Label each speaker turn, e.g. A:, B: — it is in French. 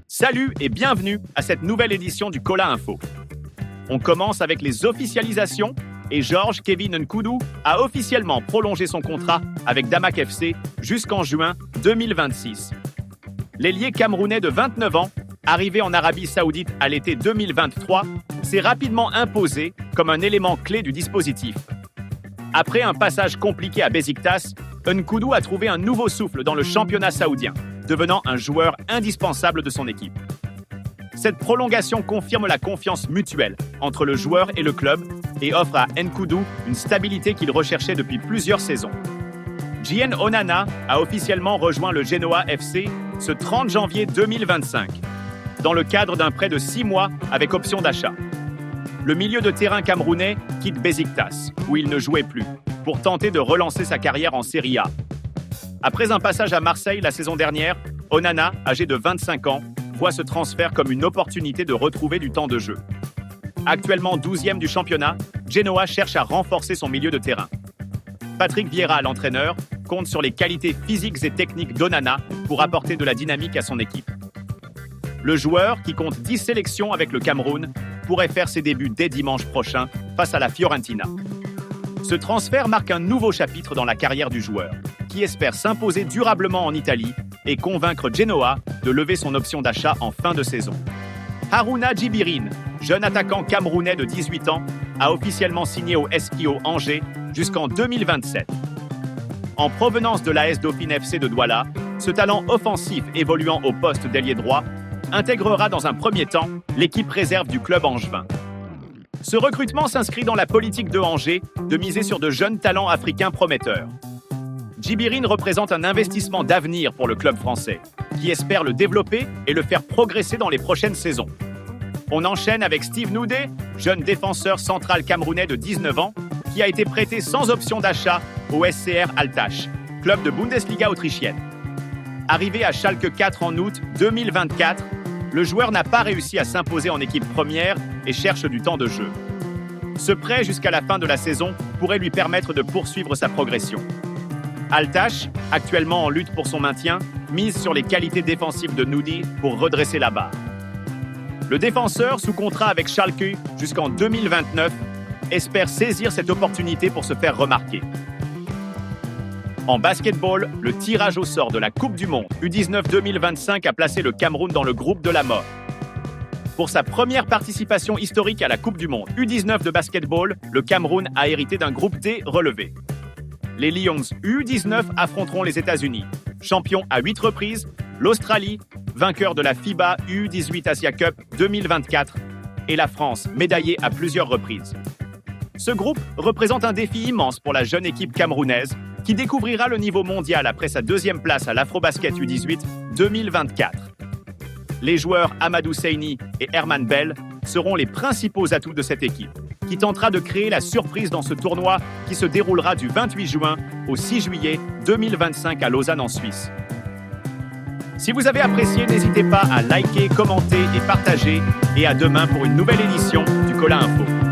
A: Salut et bienvenue à cette nouvelle édition du Kola Info. On commence avec les officialisations et Georges Kevin Nkoudou a officiellement prolongé son contrat avec Damak FC jusqu'en juin 2026. L'ailier camerounais de 29 ans, arrivé en Arabie Saoudite à l'été 2023, s'est rapidement imposé comme un élément clé du dispositif. Après un passage compliqué à Beşiktaş, Nkoudou a trouvé un nouveau souffle dans le championnat saoudien, devenant un joueur indispensable de son équipe. Cette prolongation confirme la confiance mutuelle entre le joueur et le club et offre à Nkoudou une stabilité qu'il recherchait depuis plusieurs saisons. Gian Onana a officiellement rejoint le Genoa FC ce 30 janvier 2025, dans le cadre d'un prêt de 6 mois avec option d'achat. Le milieu de terrain camerounais quitte Beşiktaş, où il ne jouait plus, pour tenter de relancer sa carrière en Serie A. Après un passage à Marseille la saison dernière, Onana, âgé de 25 ans, voit ce transfert comme une opportunité de retrouver du temps de jeu. Actuellement 12e du championnat, Genoa cherche à renforcer son milieu de terrain. Patrick Vieira, l'entraîneur, compte sur les qualités physiques et techniques d'Onana pour apporter de la dynamique à son équipe. Le joueur, qui compte 10 sélections avec le Cameroun, pourrait faire ses débuts dès dimanche prochain face à la Fiorentina. Ce transfert marque un nouveau chapitre dans la carrière du joueur, qui espère s'imposer durablement en Italie et convaincre Genoa de lever son option d'achat en fin de saison. Harouna Djibirin, jeune attaquant camerounais de 18 ans, a officiellement signé au SKO Angers jusqu'en 2027. En provenance de l'AS Dauphine FC de Douala, ce talent offensif évoluant au poste d'ailier droit intégrera dans un premier temps l'équipe réserve du club angevin. Ce recrutement s'inscrit dans la politique de Angers de miser sur de jeunes talents africains prometteurs. Djibirin représente un investissement d'avenir pour le club français, qui espère le développer et le faire progresser dans les prochaines saisons. On enchaîne avec Steve Noudé, jeune défenseur central camerounais de 19 ans, qui a été prêté sans option d'achat au SCR Altach, club de Bundesliga autrichienne. Arrivé à Schalke 4 en août 2024, le joueur n'a pas réussi à s'imposer en équipe première et cherche du temps de jeu. Ce prêt jusqu'à la fin de la saison pourrait lui permettre de poursuivre sa progression. Altach, actuellement en lutte pour son maintien, mise sur les qualités défensives de Noudi pour redresser la barre. Le défenseur, sous contrat avec Schalke jusqu'en 2029, espère saisir cette opportunité pour se faire remarquer. En basketball, le tirage au sort de la Coupe du Monde U19 2025 a placé le Cameroun dans le groupe de la mort. Pour sa première participation historique à la Coupe du Monde U19 de basketball, le Cameroun a hérité d'un groupe D relevé. Les Lions U19 affronteront les États-Unis, champions à 8 reprises, l'Australie, vainqueur de la FIBA U18 Asia Cup 2024, et la France, médaillée à plusieurs reprises. Ce groupe représente un défi immense pour la jeune équipe camerounaise, qui découvrira le niveau mondial après sa deuxième place à l'Afrobasket U18 2024. Les joueurs Amadou Seyni et Herman Bell seront les principaux atouts de cette équipe, qui tentera de créer la surprise dans ce tournoi qui se déroulera du 28 juin au 6 juillet 2025 à Lausanne en Suisse. Si vous avez apprécié, n'hésitez pas à liker, commenter et partager. Et à demain pour une nouvelle édition du Kola Info.